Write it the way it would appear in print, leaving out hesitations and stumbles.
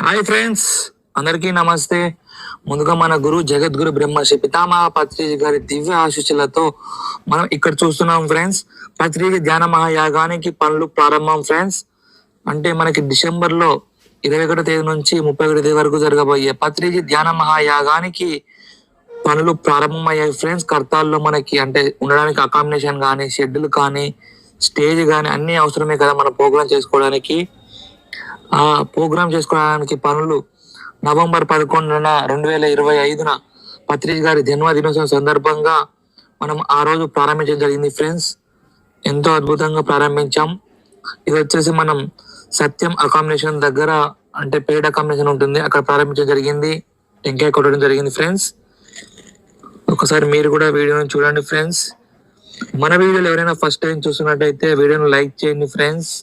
Hi friends, అందరికీ నమస్తే. ముందుగా మన గురు జగద్గురు బ్రహ్మశ్రీ పితామహ పత్రిజీ గారి దివ్య ఆశీస్సులతో మనం ఇక్కడ చూస్తున్నాం ఫ్రెండ్స్. పత్రిజీ ధ్యాన మహాయాగానికి పనులు ప్రారంభం ఫ్రెండ్స్. అంటే మనకి డిసెంబర్లో 21వ తేదీ నుంచి 31వ తేదీ వరకు జరగబోయే పత్రిజీ ధ్యాన మహాయాగానికి పనులు ప్రారంభమయ్యాయి ఫ్రెండ్స్. కర్తాల్లో మనకి అంటే ఉండడానికి అకామిడేషన్ కానీ, షెడ్యూల్ కానీ, స్టేజ్ కానీ అన్ని అవసరమే కదా మన ప్రోగ్రామ్ చేసుకోవడానికి. ఆ ప్రోగ్రామ్ చేసుకోవడానికి పనులు నవంబర్ 11న 2025న పత్రిజీ గారి జన్మదినోత్సవం సందర్భంగా మనం ఆ రోజు ప్రారంభించడం జరిగింది ఫ్రెండ్స్. ఎంతో అద్భుతంగా ప్రారంభించాం. ఇది వచ్చేసి మనం సత్యం అకామిడేషన్ దగ్గర, అంటే పెయిడ్ అకామిడేషన్ ఉంటుంది, అక్కడ ప్రారంభించడం జరిగింది. టెంకాయ కొట్టడం జరిగింది ఫ్రెండ్స్. ఒకసారి మీరు కూడా వీడియోని చూడండి ఫ్రెండ్స్. మన వీడియోలు ఎవరైనా ఫస్ట్ టైం చూస్తున్నట్టయితే వీడియోని లైక్ చేయండి ఫ్రెండ్స్.